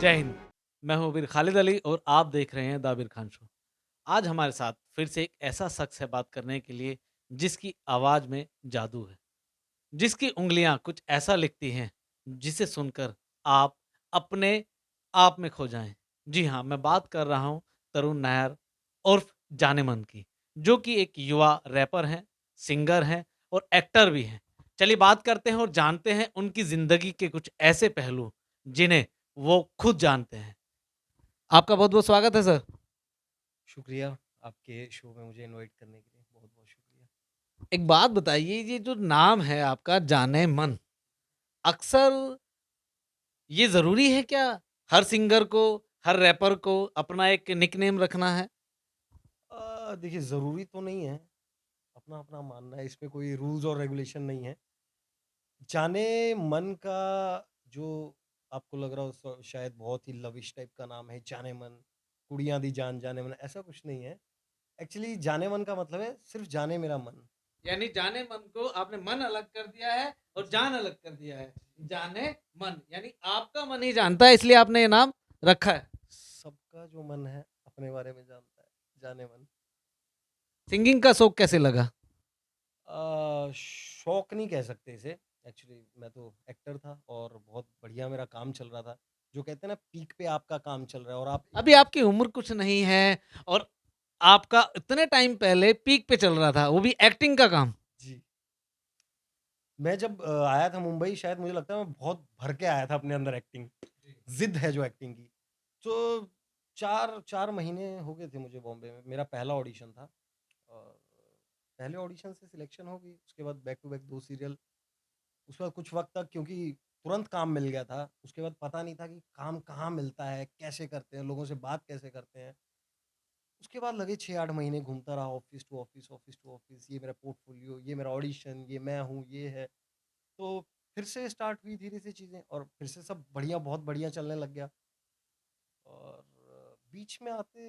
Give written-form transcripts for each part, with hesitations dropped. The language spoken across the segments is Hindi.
जय हिंद। मैं हूँ वीर खालिद अली और आप देख रहे हैं द वीर खान शो। आज हमारे साथ फिर से एक ऐसा शख्स है बात करने के लिए जिसकी आवाज़ में जादू है, जिसकी उँगलियाँ कुछ ऐसा लिखती हैं जिसे सुनकर आप अपने आप में खो जाएँ। जी हाँ, मैं बात कर रहा हूँ तरुण नायर उर्फ जानेमन की, जो कि एक युवा रैपर हैं, सिंगर हैं और एक्टर भी हैं। चलिए बात करते हैं और जानते हैं उनकी ज़िंदगी के कुछ ऐसे पहलू जिन्हें वो खुद जानते हैं। आपका बहुत-बहुत स्वागत है सर। शुक्रिया आपके शो में मुझे इनवाइट करने के लिए बहुत-बहुत शुक्रिया। एक बात बताइए, ये जो नाम है आपका जाने मन, अक्सर ये ज़रूरी है क्या हर सिंगर को, हर रैपर को अपना एक निकनेम रखना है? देखिए ज़रूरी तो नहीं है, अपना-अपना मानना है, इसमें कोई रूल्स और रेगुलेशन नहीं है। जाने मन का जो आपको लग रहा हो शायद बहुत ही लविश टाइप का नाम है, जाने मन, कुड़ियाँ दी जान जाने मन, ऐसा कुछ नहीं है। एक्चुअली जाने मन का मतलब है सिर्फ़ जाने मेरा मन। यानी जाने मन को आपने मन अलग कर दिया है और जी, जान अलग कर दिया है। जी। जाने मन यानी आपका मन ही जानता है इसलिए आपने ये नाम रखा है। सबका जो मन है अपने बारे में जानता है, जाने मन। सिंगिंग का शौक कैसे लगा? शौक नहीं कह सकते इसे। एक्चुअली मैं तो एक्टर था और बहुत बढ़िया मेरा काम चल रहा था। जो कहते हैं ना पीक पे आपका काम चल रहा है और आप एक अभी आपकी उम्र कुछ नहीं है और आपका इतने टाइम पहले पीक पे चल रहा था, वो भी एक्टिंग का काम। जी। मैं जब आया था मुंबई शायद मुझे लगता है मैं बहुत भर के आया था अपने अंदर एक्टिंग। ज़िद है जो एक्टिंग की। तो 4 महीने हो गए थे मुझे बॉम्बे में। मेरा पहला ऑडिशन था और पहले ऑडिशन से सिलेक्शन हो गई। उसके बाद बैक टू बैक 2 सीरियल। उसके बाद कुछ वक़्त तक क्योंकि तुरंत काम मिल गया था, उसके बाद पता नहीं था कि काम कहाँ मिलता है, कैसे करते हैं, लोगों से बात कैसे करते हैं। उसके बाद लगे 6-8 महीने घूमता रहा office to office, office to office, ये मेरा पोर्टफ़ोलियो, ये मेरा ऑडिशन, ये मैं हूँ, ये है। तो फिर से स्टार्ट हुई धीरे से चीज़ें और फिर से सब बढ़िया बहुत बढ़िया चलने लग गया और बीच में आते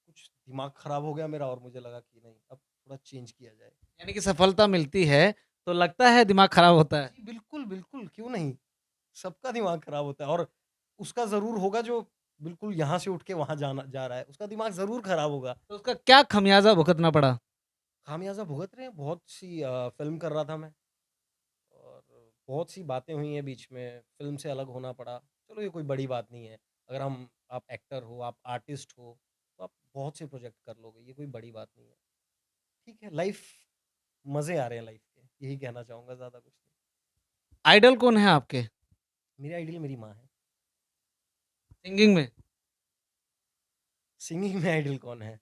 कुछ दिमाग ख़राब हो गया मेरा और मुझे लगा कि नहीं, अब थोड़ा चेंज किया जाए। यानी कि सफलता मिलती है, तो लगता है दिमाग खराब होता है। जी, बिल्कुल, बिल्कुल, क्यों नहीं? सबका दिमाग खराब होता है और उसका ज़रूर होगा जो बिल्कुल यहाँ से उठ के वहाँ जाना जा रहा है, उसका दिमाग ज़रूर खराब होगा। तो उसका क्या खमियाज़ा भुगतना पड़ा? खामियाज़ा भुगत रहे हैं, बहुत सी फ़िल्म कर रहा था मैं और बहुत सी बातें हुई हैं बीच में, फ़िल्म से अलग होना पड़ा। चलो ये कोई बड़ी बात नहीं है। अगर आप एक्टर हो, आप आर्टिस्ट हो, तो आप बहुत से प्रोजेक्ट कर लोगे, ये कोई बड़ी बात नहीं है। ठीक है, लाइफ़ मज़े आ रहे हैं लाइफ़ के, यही कहना चाहूँगा, ज़्यादा कुछ नहीं। आइडल कौन है आपके मेरी आइडल मेरी माँ है। सिंगिंग में? सिंगिंग में आइडल कौन है?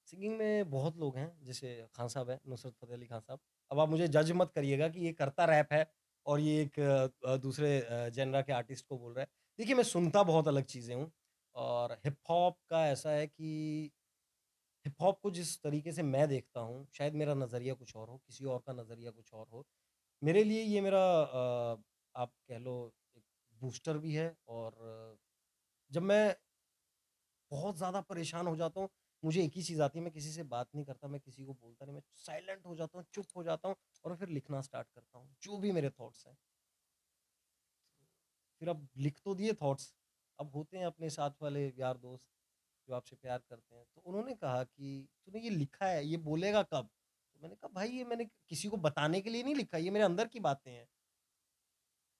सिंगिंग में बहुत लोग हैं, जैसे खान साहब हैं, नुसरत फ़तेह अली खान साहब। अब आप मुझे जज मत करिएगा कि ये करता रैप है और ये एक दूसरे जेनरा के आर्टिस्ट को बोल रहा है। देखिए, मैं सुनता बहुत अलग चीज़ें हूँ और हिप हॉप का ऐसा है कि हिप हॉप को जिस तरीके से मैं देखता हूँ, शायद मेरा नज़रिया कुछ और हो, किसी और का नज़रिया कुछ और हो। मेरे लिए ये मेरा आप कह लो एक बूस्टर भी है और जब मैं बहुत ज़्यादा परेशान हो जाता हूँ। मुझे एक ही चीज़ आती है, मैं किसी से बात नहीं करता, मैं किसी को बोलता नहीं, मैं साइलेंट हो जाता हूँ, चुप हो जाता हूँ और फिर लिखना स्टार्ट करता हूँ, जो भी मेरे थॉट्स हैं। फिर अब लिख तो दिए थॉट्स, अब होते हैं अपने साथ वाले यार दोस्त जो आपसे प्यार करते हैं। तो उन्होंने कहा कि तूने ये लिखा है, ये बोलेगा कब? तो मैंने कहा भाई ये मैंने किसी को बताने के लिए नहीं लिखा, ये मेरे अंदर की बातें हैं।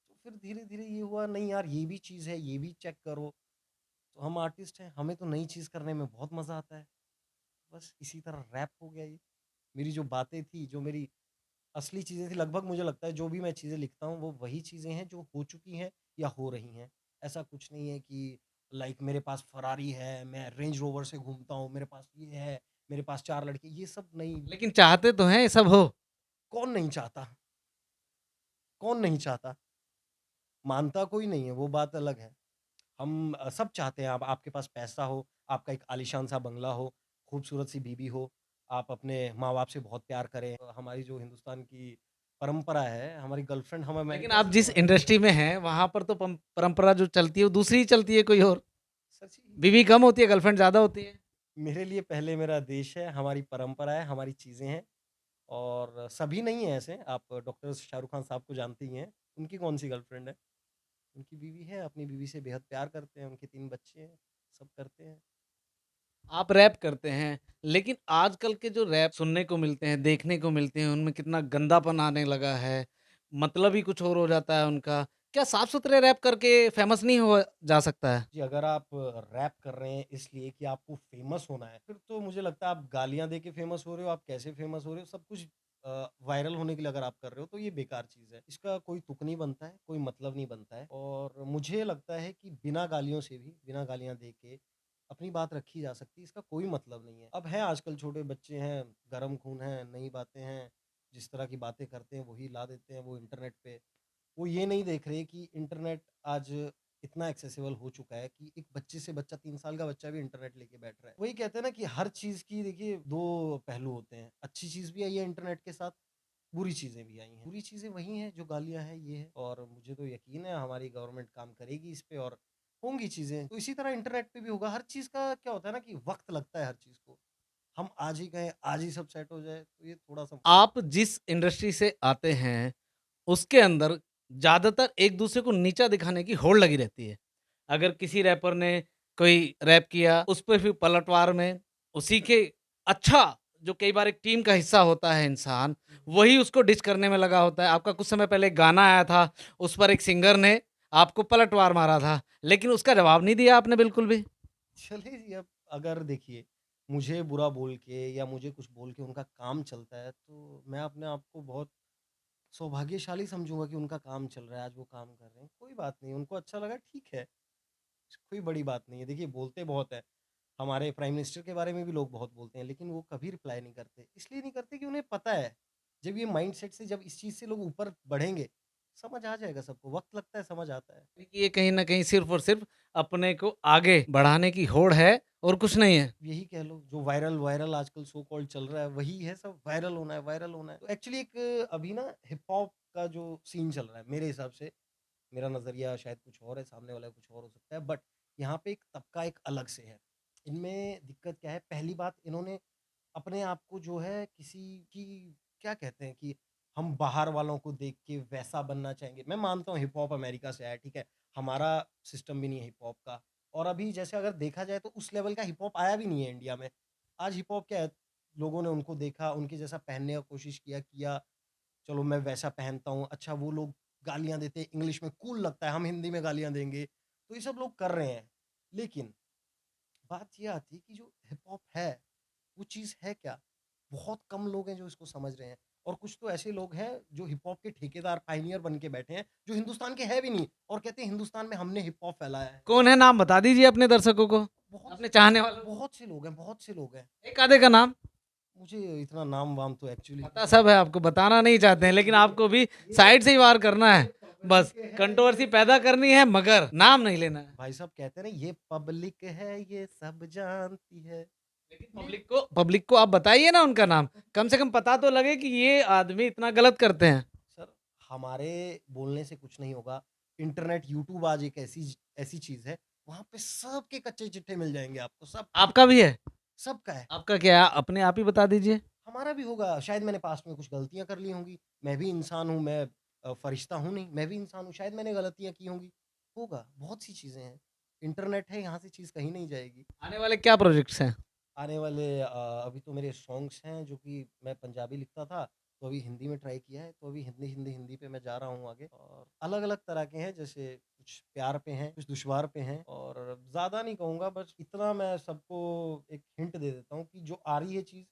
तो फिर धीरे-धीरे ये हुआ नहीं यार ये भी चीज़ है, ये भी चेक करो। तो हम आर्टिस्ट हैं, हमें तो नई चीज़ करने में बहुत मज़ा आता है। बस इसी तरह रैप हो गया ये। मेरी जो बातें थी, जो मेरी असली चीज़ें थी, लगभग मुझे लगता है जो भी मैं चीज़ें लिखता हूँ, वो वही चीज़ें हैं जो हो चुकी हैं या हो रही हैं। ऐसा कुछ नहीं है कि लाइक मेरे पास फ़रारी है, मैं रेंज रोवर से घूमता हूँ, मेरे पास ये है, मेरे पास 4 लड़के, ये सब नहीं। लेकिन चाहते तो हैं ये सब हो। कौन नहीं चाहता? कौन नहीं चाहता? मानता कोई नहीं है, वो बात अलग है। हम सब चाहते हैं आप आपके पास पैसा हो, आपका एक आलीशान सा बंगला हो, खूबसूरत सी बीवी हो, आप अपने माँ-बाप से बहुत प्यार करें। हमारी जो हिंदुस्तान की परंपरा है, हमारी गर्लफ्रेंड हम लेकिन अमेरिका आप से जिस हमारी इंडस्ट्री में हैं, वहाँ पर तो परंपरा जो चलती है, वो दूसरी ही चलती है कोई और। सच ही बीवी कम होती है, गर्लफ्रेंड ज़्यादा होती है। मेरे लिए पहले मेरा देश है, हमारी परंपरा है, हमारी चीज़ें हैं और सभी नहीं हैं ऐसे। आप डॉक्टर शाहरुख खान साहब को जानती ही हैं, उनकी कौन-सी गर्लफ्रेंड है? उनकी बीवी है, अपनी बीवी से बेहद प्यार करते हैं, उनके 3 बच्चे हैं, सब करते हैं। आप रैप करते हैं, लेकिन आजकल के जो रैप सुनने को मिलते हैं, देखने को मिलते हैं, उनमें कितना गंदापन आने लगा है, मतलब ही कुछ और हो जाता है उनका। क्या साफ-सुथरे रैप करके फेमस नहीं हुआ जा सकता है? जी, अगर आप रैप कर रहे हैं इसलिए कि आपको फ़ेमस होना है, फिर तो मुझे लगता है आप गालियाँ दे के फ़ेमस हो रहे हो, आप कैसे फ़ेमस हो रहे हो, सब कुछ वायरल होने के लिए अगर आप कर रहे हो, तो ये बेकार चीज़ है। इसका कोई तुक नहीं बनता है, कोई मतलब नहीं बनता है और मुझे लगता है कि बिना गालियों से भी, बिना गालियाँ दे के अपनी बात रखी जा सकती है, इसका कोई मतलब नहीं है। अब हैं आजकल छोटे बच्चे हैं, गरम खून हैं, नई बातें हैं, जिस तरह की बातें करते हैं, वही ला देते हैं वो इंटरनेट पे। वो ये नहीं देख रहे कि इंटरनेट आज इतना एक्सेसिबल हो चुका है कि एक बच्चे से बच्चा 3 साल का बच्चा भी इंटरनेट लेके बैठ रहा है। वही कहते हैं ना कि हर चीज़ की देखिए 2 पहलू होते हैं। अच्छी चीज़ भी आई है इंटरनेट के साथ, बुरी चीज़ें भी आई हैं। बुरी चीज़ें वही हैं जो गालियाँ हैं, ये है और मुझे तो यकीन है हमारी गवर्नमेंट काम करेगी इस पे और होंगी चीज़ें। तो इसी तरह इंटरनेट पे भी होगा। हर चीज़ का क्या होता है ना कि वक़्त लगता है हर चीज़ को। हम आज ही कहें, आज ही सब सेट हो जाए, तो ये थोड़ा-सा आप जिस इंडस्ट्री से आते हैं, उसके अंदर ज़्यादातर एक-दूसरे को नीचा दिखाने की होड़ लगी रहती है। अगर किसी रैपर ने कोई रैप किया, उस पे फिर पलटवार में उसी के अच्छा जो कई बार एक टीम का हिस्सा होता है इंसान, वही उसको डिस करने में लगा होता है। आपका कुछ समय पहले एक गाना आया था, उस पर एक सिंगर ने आपको पलटवार मारा था, लेकिन उसका जवाब नहीं दिया आपने बिल्कुल भी। चलिए जी, अब अगर देखिए, मुझे बुरा बोल के या मुझे कुछ बोल के उनका काम चलता है, तो मैं अपने आप को बहुत सौभाग्यशाली समझूँगा कि उनका काम चल रहा है, आज वो काम कर रहे हैं। कोई बात नहीं, उनको अच्छा लगा ठीक है, कोई बड़ी बात नहीं है। देखिए बोलते बहुत हैं, हमारे प्राइम मिनिस्टर के बारे में भी लोग बहुत बोलते हैं, लेकिन वो कभी रिप्लाई नहीं करते। इसलिए नहीं करते कि उन्हें पता है, जब ये माइंडसेट से जब इस चीज़ से लोग ऊपर बढ़ेंगे, समझ आ जाएगा सबको, वक़्त लगता है, समझ आता है। ये कहीं न कहीं सिर्फ़ और सिर्फ़ अपने को आगे बढ़ाने की होड़ है और कुछ नहीं है। यही कह लो जो वायरल वायरल आजकल सो कॉल्ड चल रहा है वही है सब वायरल होना है वायरल होना है। तो एक्चुअली एक अभी ना हिप हॉप का जो सीन चल रहा है मेरे हिसाब से मेरा नज़रिया शायद कुछ और है सामने वाला कुछ और हो सकता है बट यहाँ पे एक तबका एक अलग से है। इनमें दिक्कत क्या है पहली बात इन्होंने अपने आप को जो है किसी की क्या कहते हैं कि हम बाहर वालों को देख के वैसा बनना चाहेंगे। मैं मानता हूँ हिप हॉप अमेरिका से आया ठीक है, हमारा सिस्टम भी नहीं है हिप हॉप का और अभी जैसे अगर देखा जाए तो उस लेवल का हिप हॉप आया भी नहीं है इंडिया में। आज हिप हॉप क्या है, लोगों ने उनको देखा, उनके जैसा पहनने का कोशिश किया, चलो मैं वैसा पहनता हूँ। अच्छा वो लोग गालियाँ देते हैं, इंग्लिश में कूल लगता है, हम हिंदी में गालियाँ देंगे। तो ये सब लोग कर रहे हैं। लेकिन बात ये आती है कि जो हिप हॉप है, वो चीज़ है क्या? बहुत कम लोग हैं जो इसको समझ रहे हैं और कुछ तो ऐसे लोग हैं जो हिप हॉप के ठेकेदार, पायनियर बन के बैठे हैं, जो हिंदुस्तान के हैं भी नहीं और कहते हैं हिंदुस्तान में हमने हिप हॉप फैलाया है। कौन है नाम बता दीजिए अपने दर्शकों को, बहुत अपने चाहने वालों को। बहुत से लोग हैं, बहुत से लोग हैं। एक आधे का नाम? मुझे इतना नाम-वाम तो एक्चुअली पता सब है आपको, बताना नहीं चाहते हैं, लेकिन आपको भी साइड से ही वार करना है। बस कंट्रोवर्सी पैदा करनी है मगर नाम नहीं लेना है। भाई साहब कहते हैं ना ये पब्लिक है, ये सब जानती है। लेकिन पब्लिक को आप बताइए ना उनका नाम, कम से कम पता तो लगे कि ये आदमी इतना गलत करते हैं। सर, हमारे बोलने से कुछ नहीं होगा। इंटरनेट, यूट्यूब आज एक ऐसी ऐसी चीज़ है, वहाँ पे सबके कच्चे चिट्ठे मिल जाएँगे आपको, सबके, आपका भी है? सबका है। आपका क्या है? अपने आप ही बता दीजिए। हमारा भी होगा, शायद मैंने पास्ट में कुछ गलतियाँ कर ली होंगी। मैं भी इंसान हूँ, मैं फरिश्ता हूँ नहीं, मैं भी इंसान हूँ, शायद मैंने गलतियाँ की होंगी। होगा, बहुत सी चीज़ें हैं। इंटरनेट है, यहाँ से चीज़ कहीं नहीं जाएगी। आने वाले क्या प्रोजेक्ट्स हैं? आने वाले अभी तो मेरे सॉन्ग्स हैं जो कि मैं पंजाबी लिखता था, तो अभी हिंदी में ट्राई किया है, तो अभी हिंदी पे मैं जा रहा हूँ आगे और अलग-अलग तरह के हैं, जैसे कुछ प्यार पे हैं, कुछ दुश्वार पे हैं और ज़्यादा नहीं कहूँगा, बस इतना मैं सबको एक हिंट दे देता हूँ कि जो आ रही है चीज़,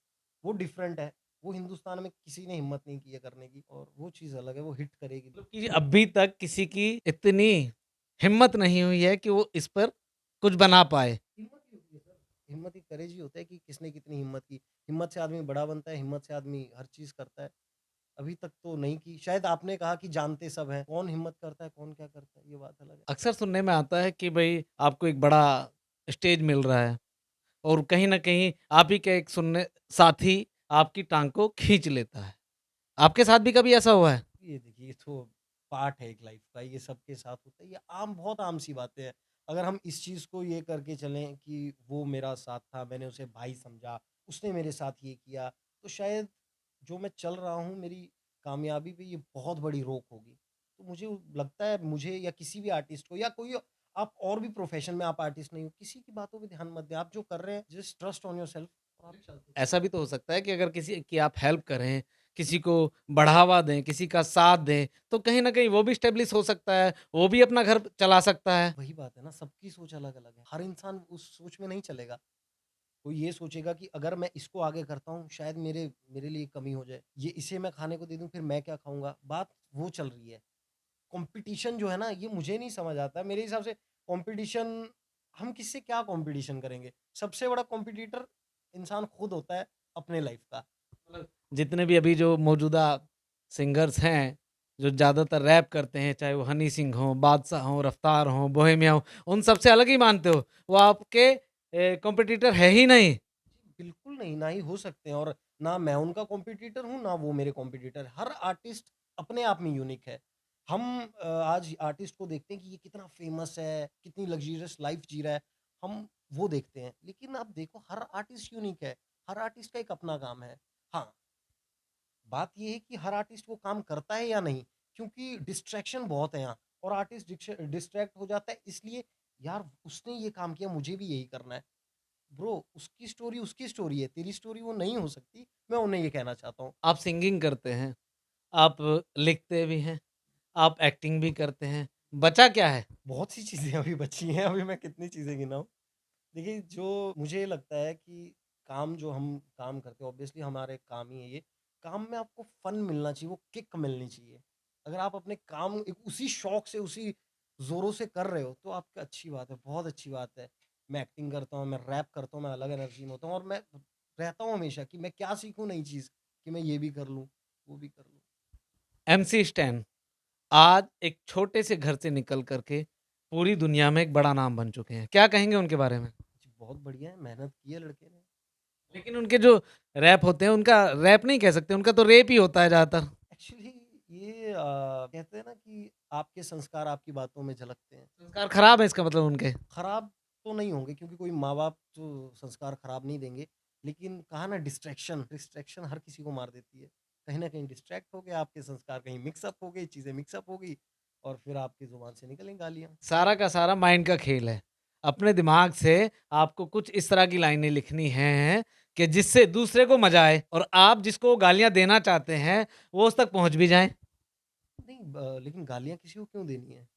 वो डिफरेंट है। वो हिंदुस्तान में किसी ने हिम्मत नहीं की है करने की और वो चीज़ अलग है, वो हिट करेगी। मतलब कि अभी तक किसी की इतनी हिम्मत नहीं हुई है कि वो इस पर कुछ बना पाए। हिम्मत ही होती है सर, हिम्मत ही करेज ही होता है कि किसने कितनी हिम्मत की। हिम्मत से आदमी बड़ा बनता है, हिम्मत से आदमी हर चीज़ करता है। अभी तक तो नहीं की। शायद आपने कहा कि जानते सब हैं, कौन हिम्मत करता है, कौन क्या करता है, ये बात अलग है। अक्सर सुनने में आता है कि भई आपको एक बड़ा स्टेज मिल रहा है और कहीं न कहीं आप ही का एक सुनने साथी आपकी टाँग को खींच लेता है। आपके साथ भी कभी ऐसा हुआ है? ये देखिए, ये तो पार्ट है एक लाइफ़ का, ये सबके साथ होता है, ये आम बहुत आम सी बातें हैं। अगर हम इस चीज़ को ये करके चलें कि वो मेरा साथ था, मैंने उसे भाई समझा, उसने मेरे साथ ये किया, तो शायद जो मैं चल रहा हूँ, मेरी कामयाबी पे ये बहुत बड़ी रोक होगी। तो मुझे लगता है मुझे या किसी भी आर्टिस्ट को या कोई आप और भी प्रोफ़ेशन में आप आर्टिस्ट नहीं हो, किसी की बातों पे ध्यान मत दें। आप जो कर रहे हैं जस्ट ट्रस्ट ऑन योरसेल्फ और आप चलते चलिए। ऐसा भी तो हो सकता है कि अगर किसी की आप हेल्प करें, किसी को बढ़ावा दें, किसी का साथ दें, तो कहीं न कहीं वो भी एस्टेब्लिश हो सकता है, वो भी अपना घर चला सकता है। वही बात है ना, सबकी सोच अलग-अलग है। हर इंसान उस सोच में नहीं चलेगा। कोई ये सोचेगा कि अगर मैं इसको आगे करता हूँ शायद मेरे मेरे लिए कमी हो जाए। ये इसे मैं खाने को दे दूँ फिर मैं क्या खाऊँगा? बात वो चल रही है। कॉम्पिटिशन जो है ना ये मुझे नहीं समझ आता। मेरे हिसाब से कॉम्पिटिशन हम किससे क्या कॉम्पिटिशन करेंगे? सबसे बड़ा कॉम्पिटिटर इंसान खुद होता है अपने लाइफ़ का। मतलब जितने भी अभी जो मौजूदा सिंगर्स हैं, जो ज़्यादातर रैप करते हैं, चाहे वो हनी सिंह हों, बादशाह हों, रफ्तार हों, बोहेमिया हों, उन सबसे अलग ही मानते हो? वो आपके कॉम्पिटिटर है ही नहीं। बिल्कुल नहीं, ना ही हो सकते हैं और ना मैं उनका कॉम्पिटिटर हूँ, ना वो मेरे कॉम्पिटिटर हैं। हर आर्टिस्ट अपने आप में यूनिक है। हम आज आर्टिस्ट को देखते हैं कि ये कितना फ़ेमस है, कितनी लग्ज़रियस लाइफ़ जी रहा है, हम वो देखते हैं। लेकिन आप देखो हर आर्टिस्ट यूनिक है, हर आर्टिस्ट का एक अपना काम है। हाँ, बात ये है कि हर आर्टिस्ट वो काम करता है या नहीं, क्योंकि डिस्ट्रैक्शन बहुत है यहाँ और आर्टिस्ट डिस्ट्रैक्ट हो जाता है इसलिए यार उसने ये काम किया, मुझे भी यही करना है। ब्रो उसकी स्टोरी है, तेरी स्टोरी वो नहीं हो सकती, मैं उन्हें ये कहना चाहता हूँ। आप सिंगिंग करते हैं, आप लिखते भी हैं, आप एक्टिंग भी करते हैं, बचा क्या है? बहुत सी चीज़ें अभी बची हैं, अभी मैं कितनी चीज़ें गिनाऊँ। देखिए, जो मुझे लगता है कि काम जो हम काम करते हैं ऑब्वियसली हमारे काम ही है ये, काम में आपको फ़न मिलना चाहिए, वो किक मिलनी चाहिए। अगर आप अपने काम एक उसी शौक से, उसी ज़ोरों से कर रहे हो, तो आपकी अच्छी बात है, बहुत अच्छी बात है। मैं एक्टिंग करता हूँ, मैं रैप करता हूँ, मैं अलग एनर्जी में होता हूँ और मैं रहता हूँ हमेशा कि मैं क्या सीखूँ नई चीज़, कि मैं ये भी कर लूँ, वो भी कर लूँ। एमसी स्टैन आज एक छोटे से घर से निकल कर के पूरी दुनिया में एक बड़ा नाम बन चुके हैं। क्या कहेंगे उनके बारे में? जी, बहुत बढ़िया है, मेहनत की है लड़के ने। लेकिन उनके जो रैप होते हैं, उनका रैप नहीं कह सकते, उनका तो रेप ही होता है ज़्यादातर। एक्चुअली ये कहते हैं ना कि आपके संस्कार आपकी बातों में झलकते हैं। संस्कार खराब है इसका मतलब उनके। खराब तो नहीं होंगे क्योंकि कोई माँ-बाप तो संस्कार खराब नहीं देंगे। लेकिन कहा ना डिस्ट्रैक्शन, डिस्ट्रैक्शन हर किसी को मार देती है। कहीं न कहीं डिस्ट्रैक्ट हो गए, आपके संस्कार कहीं मिक्स अप हो गए, चीज़ें मिक्स अप हो गई और फिर आपकी ज़ुबान से निकली गालियाँ। सारा का सारा माइंड का खेल है। अपने दिमाग से आपको कुछ इस तरह की लाइनें लिखनी हैं कि जिससे दूसरे को मज़ा आए और आप जिसको गालियाँ देना चाहते हैं, वो उस तक पहुँच भी जाएँ। नहीं लेकिन गालियाँ किसी को क्यों देनी है?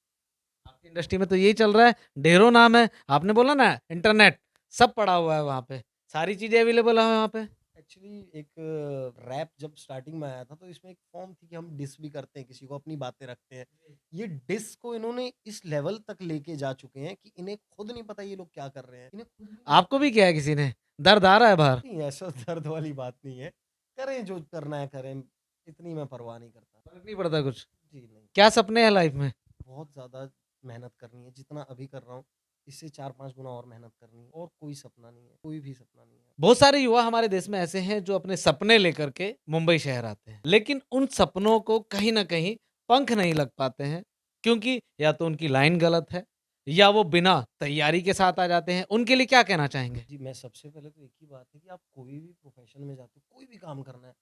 आपकी इंडस्ट्री में तो यही चल रहा है, ढेरों नाम है। आपने बोला ना इंटरनेट, सब पड़ा हुआ है वहाँ पे, सारी चीज़ें अवेलेबल है वहाँ पे। एक्चुअली एक रैप जब स्टार्टिंग में आया था तो इसमें एक फॉर्म थी कि हम डिस भी करते हैं किसी को, अपनी बातें रखते हैं। ये डिस को इन्होंने इस लेवल तक लेके जा चुके हैं कि इन्हें खुद नहीं पता ये लोग क्या कर रहे हैं। इन्हें खुद भी नहीं आपको भी किया है किसी ने? दर्द आ रहा है बाहर? नहीं ऐसा दर्द वाली बात नहीं है। करें जो करना है करें, इतनी मैं परवाह नहीं करता। फ़र्क नहीं पड़ता कुछ? जी नहीं, क्या सपने हैं लाइफ़ में? बहुत ज़्यादा मेहनत करनी है, जितना अभी कर रहा हूँ, इससे 4-5 गुना और मेहनत करनी है और कोई सपना नहीं है, कोई भी सपना नहीं है। बहुत सारे युवा हमारे देश में ऐसे हैं जो अपने सपने लेकर के मुंबई शहर आते हैं। लेकिन उन सपनों को कहीं न कहीं पंख नहीं लग पाते हैं, क्योंकि या तो उनकी लाइन गलत है या वो बिना तैयारी के साथ आ जाते हैं। उनके लिए क्या कहना चाहेंगे? जी, मैं सबसे पहले तो एक ही बात है कि आप कोई भी प्रोफ़ेशन में जाते हो, कोई भी काम करना है,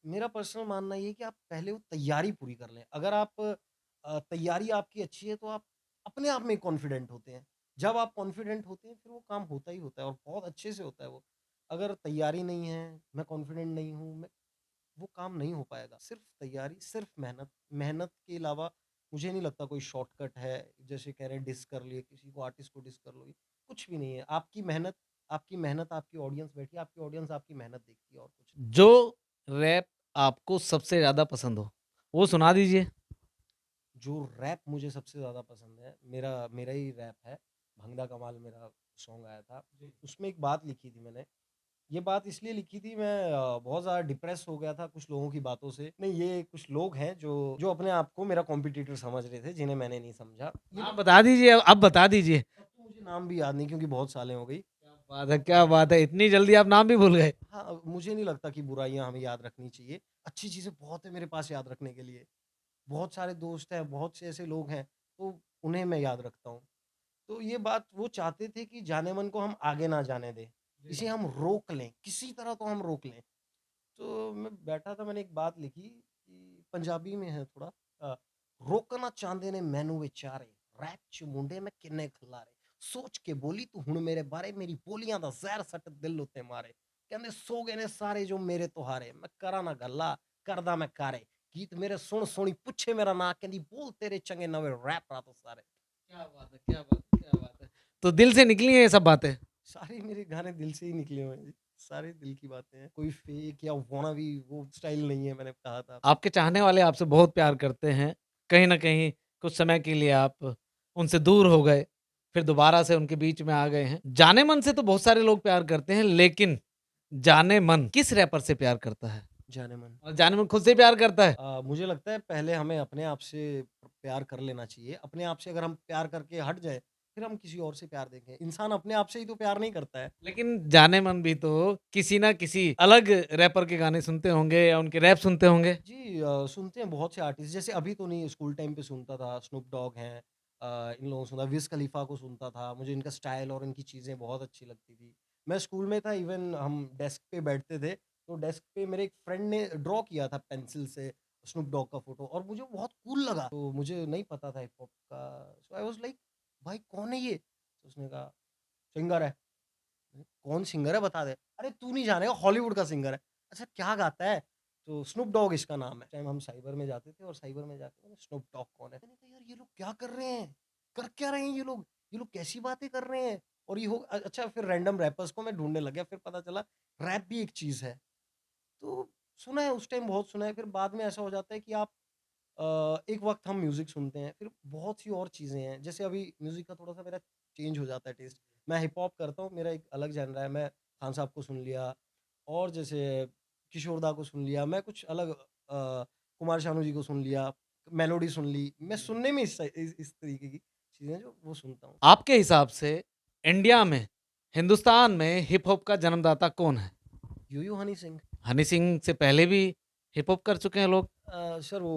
मेरा पर्सनल मानना ये है कि आप पहले वो तैयारी पूरी कर लें। अगर आप तैयारी आपकी अच्छी है तो आप अपने आप में कॉन्फिडेंट होते हैं। जब आप कॉन्फिडेंट होते हैं फिर वो काम होता ही होता है और बहुत अच्छे से होता है वो। अगर तैयारी नहीं है, मैं कॉन्फिडेंट नहीं हूँ, मैं वो काम नहीं हो पाएगा। सिर्फ़ तैयारी, सिर्फ़ मेहनत, मेहनत के अलावा मुझे नहीं लगता कोई शॉर्टकट है। जैसे कह रहे हैं डिस कर लिए, किसी को आर्टिस्ट को डिस कर लो, कुछ भी नहीं है। आपकी मेहनत आपकी ऑडियंस बैठी है, आपकी ऑडियंस आपकी मेहनत देखती है और कुछ नहीं। जो रैप आपको सबसे ज़्यादा पसंद हो, वो सुना दीजिए। जो रैप मुझे सबसे ज़्यादा पसंद है, मेरा मेरा ही रैप है, भंगदा कमाल मेरा सॉन्ग आया था। उसमें एक बात लिखी थी मैंने, ये बात इसलिए लिखी थी मैं बहुत ज़्यादा डिप्रेस हो गया था कुछ लोगों की बातों से। नहीं ये कुछ लोग हैं जो जो अपने आप को मेरा कॉम्पिटिटर समझ रहे थे, जिन्हें मैंने नहीं समझा। ये आप लोग बता दीजिए, अब बता दीजिए। अब तो मुझे नाम भी याद नहीं क्योंकि बहुत सालें हो गई। क्या बात है, क्या बात है! इतनी जल्दी आप नाम भी भूल गए। हाँ, मुझे नहीं लगता कि बुराइयाँ हमें याद रखनी चाहिए। अच्छी चीज़ें बहुत है मेरे पास याद रखने के लिए। बहुत सारे दोस्त हैं, बहुत से ऐसे लोग हैं, तो उन्हें मैं याद रखता हूँ। तो ये बात वो चाहते थे कि जाने-मन को हम आगे ना जाने दें। इसे हम रोक लें, किसी तरह तो हम रोक लें। तो मैं बैठा था मैंने एक बात लिखी कि पंजाबी में है थोड़ा ਰੋਕਣਾ ਚਾਹੁੰਦੇ ਨੇ ਮੈਨੂੰ ਵਿਚਾਰੇ, ਰੈਪ 'ਚ ਮੁੰਡੇ ਮੈਂ ਕਿੰਨੇ ਖਿਲਾਰੇ, ਸੋਚ ਕੇ ਬੋਲੀ ਤੂੰ ਹੁਣ ਮੇਰੇ ਬਾਰੇ, ਮੇਰੀ ਬੋਲੀਆਂ ਦਾ ਜ਼ਹਿਰ ਸੱਟ ਦਿਲ ਉੱਤੇ ਮਾਰੇ। ਕਹਿੰਦੇ ਸੋ ਗਏ ਨੇ ਸਾਰੇ ਜੋ ਮੇਰੇ ਤੋਂ ਹਾਰੇ, ਮੈਂ ਕਰਾਂ ਨਾ ਗੱਲਾਂ, ਕਰਦਾ ਮੈਂ ਕਾਰੇ। ਗੀਤ ਮੇਰੇ ਸੁਣ ਸੁਣੀ ਪੁੱਛੇ ਮੇਰਾ ਨਾਂ, ਕਹਿੰਦੀ ਬੋਲ ਤੇਰੇ ਚੰਗੇ ਨਵੇਂ रैप तो सारे। क्या बात है! क्या बात है! क्या बात है! तो दिल से निकली हैं ये सब बातें। सारे मेरे गाने दिल से ही निकले हुए हैं जी, सारे दिल की बातें हैं, कोई फेक या वानाबी वो स्टाइल नहीं है, मैंने कहा था। आपके चाहने वाले आपसे बहुत प्यार करते हैं। कहीं न कहीं कुछ समय के लिए आप उनसे दूर हो गए, फिर दोबारा से उनके बीच में आ गए हैं। जाने-मन से तो बहुत सारे लोग प्यार करते हैं, लेकिन जाने-मन किस रैपर से प्यार करता है? जाने मन। और जाने-मन खुद से प्यार करता है? मुझे लगता है पहले हमें अपने आप से प्यार कर लेना चाहिए। अपने आप से अगर हम प्यार करके हट जाए, फिर हम किसी और से प्यार देखें। इंसान अपने आप से ही तो प्यार नहीं करता है। लेकिन जाने-मन भी तो किसी न किसी अलग रैपर के गाने सुनते होंगे या उनके रैप सुनते होंगे? जी सुनते हैं बहुत से आर्टिस्ट, जैसे अभी तो नहीं, स्कूल टाइम पे सुनता था, स्नूप डॉग हैं, इन लोगों को सुना, विज़ खलीफा को सुनता था, मुझे इनका स्टाइल और इनकी चीज़ें बहुत अच्छी लगती थी। मैं स्कूल में था, इवन हम डेस्क पे बैठते थे, तो डेस्क पे मेरे एक फ्रेंड ने ड्रॉ किया था पेंसिल से स्नूप डॉग का फ़ोटो, और मुझे बहुत कूल लगा, तो मुझे नहीं पता था हिप हॉप का, सो आई वाज़ लाइक भाई कौन है ये? तो उसने कहा सिंगर है। कौन सिंगर है बता दे। अरे तू नहीं जानेगा, हॉलीवुड का सिंगर है। अच्छा क्या गाता है? तो स्नूप डॉग इसका नाम है। टाइम हम साइबर में जाते थे और साइबर में जाके मैंने स्नूप डॉग कौन है? मैंने कहा यार ये लोग क्या कर रहे हैं? कर क्या रहे हैं ये लोग? ये लोग कैसी बातें कर रहे हैं? और ये हो अच्छा, फिर रैंडम रैपर्स को मैं ढूँढने लग गया, फिर पता चला रैप भी एक चीज़ है। तो सुना है उस टाइम, बहुत सुना है, फिर बाद में ऐसा हो जाता है कि आप एक वक़्त हम म्यूज़िक सुनते हैं, फिर बहुत सी और चीज़ें हैं। जैसे अभी म्यूज़िक का थोड़ा-सा मेरा चेंज हो जाता है टेस्ट। मैं हिप हॉप करता हूँ, मेरा एक अलग जॉनरा है, मैं खान साहब को सुन लिया, और जैसे किशोर दा को सुन लिया, मैं कुछ अलग कुमार शानू जी को सुन लिया, मेलोडी सुन ली। मैं सुनने में इस तरीके की चीज़ें जो वो सुनता हूँ। आपके हिसाब से इंडिया में, हिंदुस्तान में हिप हॉप का जन्मदाता कौन है? यूयू हनी सिंह। हनी सिंह से पहले भी हिप हॉप कर चुके हैं लोग? सर वो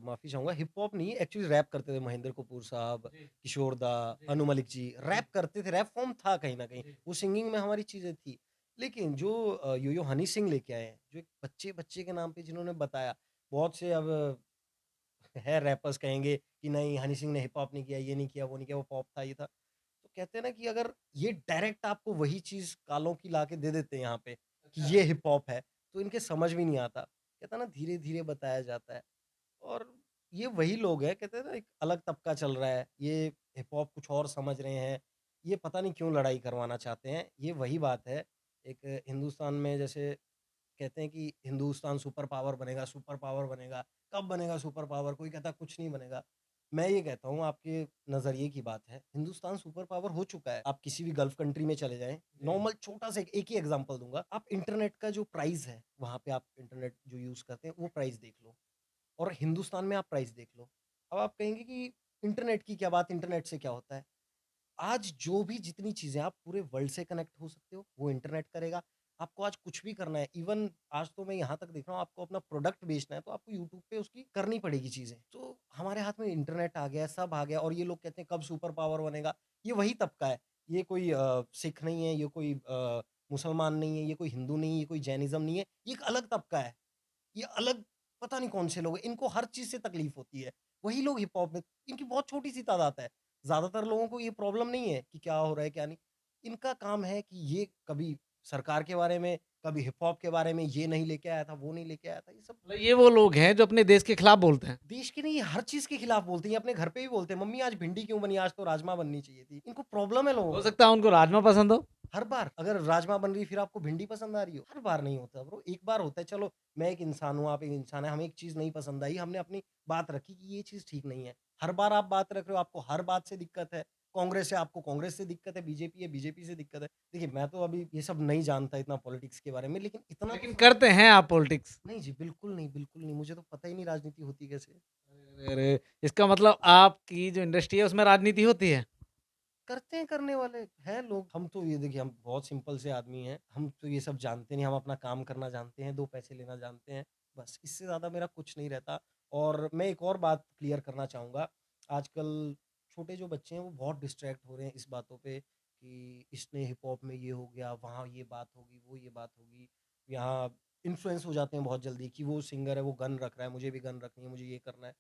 माफ़ी चाहूँगा, हिप हॉप नहीं, एक्चुअली रैप करते थे महेंद्र कपूर साहब, किशोर दा, अनु मलिक जी, रैप करते थे, रैप फ़ॉर्म था कहीं न कहीं, वो सिंगिंग में हमारी चीज़ें थी। लेकिन जो यो-यो हनी सिंह लेके आए हैं, जो एक बच्चे-बच्चे के नाम पे जिन्होंने बताया, बहुत से अब है रैपर्स कहेंगे कि नहीं हनी सिंह ने हिप हॉप नहीं किया, ये नहीं किया, वो नहीं किया, वो पॉप था, ये था। तो कहते हैं ना कि अगर ये डायरेक्ट आपको वही चीज़ कालों की लाके दे देते हैं यहाँ पे, कि ये हिप हॉप है, तो इनके समझ भी नहीं आता। कहते हैं ना धीरे-धीरे बताया जाता है। और ये वही लोग हैं, कहते हैं ना एक अलग तबका चल रहा है, ये हिप हॉप कुछ और समझ रहे हैं, ये पता नहीं क्यों लड़ाई करवाना चाहते हैं, ये वही बात है। एक हिंदुस्तान में जैसे कहते हैं कि हिंदुस्तान सुपर पावर बनेगा, कब बनेगा सुपर पावर? कोई कहता है कुछ नहीं बनेगा। मैं ये कहता हूँ आपके नज़रिए की बात है, हिंदुस्तान सुपर पावर हो चुका है। आप किसी भी गल्फ कंट्री में चले जाएँ, नॉर्मल छोटा-सा एक ही एग्ज़ाम्पल दूँगा, आप इंटरनेट का जो प्राइस है, वहाँ पे आप इंटरनेट जो यूज़ करते हैं, वो प्राइस देख लो। और हिंदुस्तान में आप प्राइस देख लो। अब आप कहेंगे कि इंटरनेट की क्या बात, इंटरनेट से क्या होता है? आज जो भी जितनी चीज़ें आप पूरे वर्ल्ड से कनेक्ट हो सकते हो, वो इंटरनेट करेगा। आपको आज कुछ भी करना है, इवन आज तो मैं यहाँ तक देख रहा हूँ, आपको अपना प्रोडक्ट बेचना है, तो आपको यूट्यूब पे उसकी करनी पड़ेगी चीज़ें। तो हमारे हाथ में इंटरनेट आ गया है, सब आ गया, और ये लोग कहते हैं कब सुपर पावर बनेगा? ये वही तबका है। ये कोई सिख नहीं है, ये कोई मुसलमान नहीं है, ये कोई हिंदू नहीं है, ये कोई जैनिज़्म नहीं है, ये एक अलग तबका है। ये अलग पता नहीं कौन से लोग हैं, इनको हर चीज़ से तकलीफ़ होती है। वही लोग हिप हॉप में, इनकी बहुत छोटी-सी तादाद है। ज़्यादातर लोगों को ये प्रॉब्लम नहीं है कि क्या हो रहा है, क्या नहीं। इनका काम है कि ये कभी सरकार के बारे में, कभी हिप हॉप के बारे में, ये नहीं लेके आया था, वो नहीं लेके आया था। ये सब मतलब ये वो लोग हैं जो अपने देश के खिलाफ बोलते हैं। देश के नहीं, हर चीज़ के खिलाफ बोलते हैं। ये अपने घर पे भी बोलते हैं, "मम्मी आज भिंडी क्यों बनी? आज तो राजमा बननी चाहिए थी।" इनको प्रॉब्लम है लोगों हो को। सकता है उनको राजमा पसंद हो। हर बार अगर राजमा बन रही, फिर आपको भिंडी पसंद आ रही हो, हर बार नहीं होता ब्रो, एक बार होता है। चलो मैं एक इंसान हूँ, आप एक इंसान हैं, हमें एक चीज़ नहीं पसंद आई, हमने अपनी बात रखी कि ये चीज़ ठीक नहीं है। हर बार आप बात रख रहे हो, आपको हर बात से दिक्कत है। कांग्रेस है, आपको कांग्रेस से दिक्कत है, बीजेपी से दिक्कत है। देखिए, मैं तो अभी ये सब नहीं जानता इतना पॉलिटिक्स के बारे में, लेकिन इतना तो लेकिन स करते हैं आप पॉलिटिक्स। नहीं जी, बिल्कुल नहीं, बिल्कुल नहीं। मुझे तो पता ही नहीं राजनीति होती कैसे है। अरे, अरे! इसका मतलब आपकी जो इंडस्ट्री है उसमें राजनीति होती है। करते हैं करने वाले, हैं लोग। हम तो ये देखिए, हम बहुत सिंपल से आदमी हैं, हम तो ये सब जानते नहीं, हम अपना काम करना जानते हैं, 2 पैसे लेना जानते हैं, बस इससे ज़्यादा मेरा कुछ नहीं रहता। और मैं एक और बात क्लियर करना चाहूँगा, आजकल छोटे जो बच्चे हैं वो बहुत डिस्ट्रैक्ट हो रहे हैं इस बातों पे कि इसने हिप हॉप में ये हो गया, वहाँ ये बात होगी, वो ये बात होगी। यहाँ इन्फ्लुएंस हो जाते हैं बहुत जल्दी कि वो सिंगर है, वो गन रख रहा है, मुझे भी गन रखनी है, मुझे ये करना है।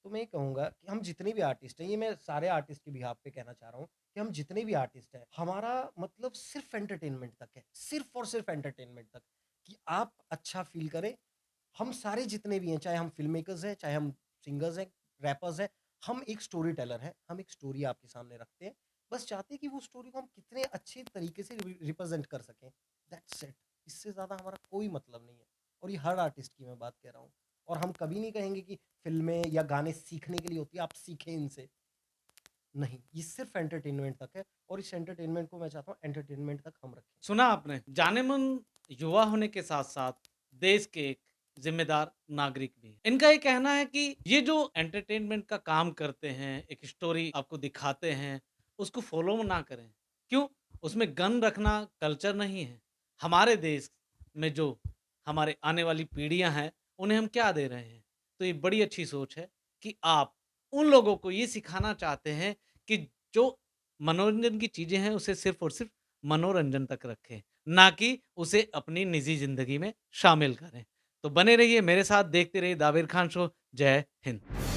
तो मैं ये कहूँगा कि हम जितने भी आर्टिस्ट हैं, ये मैं सारे आर्टिस्ट के बिहाफ़ पे कहना चाह रहा हूँ कि हम जितने भी आर्टिस्ट हैं, हमारा मतलब सिर्फ़ एंटरटेनमेंट तक है, सिर्फ़ और सिर्फ़ एंटरटेनमेंट तक, कि आप अच्छा फ़ील करें। हम सारे जितने भी हैं, चाहे हम फ़िल्म मेकर्स हैं, चाहे हम सिंगर्स हैं, रैपर्स हैं, हम एक स्टोरी टेलर हैं, हम एक स्टोरी आपके सामने रखते हैं। बस चाहते हैं कि वो स्टोरी को हम कितने अच्छे तरीके से रिप्रेज़ेंट कर सकें, दैट्स इट। इससे ज़्यादा हमारा कोई मतलब नहीं है, और ये हर आर्टिस्ट की मैं बात कह रहा हूँ। और हम कभी नहीं कहेंगे कि फ़िल्में या गाने सीखने के लिए होती है, आप सीखें इनसे। नहीं, ये सिर्फ़ एंटरटेनमेंट तक है, और इस एंटरटेनमेंट को मैं चाहता हूँ एंटरटेनमेंट तक हम रखें। सुना आपने, जानेमन युवा होने के साथ-साथ देश के एक ज़िम्मेदार नागरिक भी हैं। इनका ये कहना है कि ये जो एंटरटेनमेंट का काम करते हैं, एक स्टोरी आपको दिखाते हैं, उसको फ़ॉलो ना करें। क्यों? उसमें गन रखना कल्चर नहीं है। हमारे देश में जो हमारे आने वाली पीढ़ियाँ हैं, उन्हें हम क्या दे रहे हैं? तो ये बड़ी अच्छी सोच है कि आप उन लोगों को ये सिखाना चाहते हैं कि जो मनोरंजन की चीज़ें हैं, उसे सिर्फ़ और सिर्फ़ मनोरंजन तक रखें, ना कि उसे अपनी निजी ज़िंदगी में शामिल करें। तो बने रहिए मेरे साथ, देखते रहिए दाबिर खान शो। जय हिंद।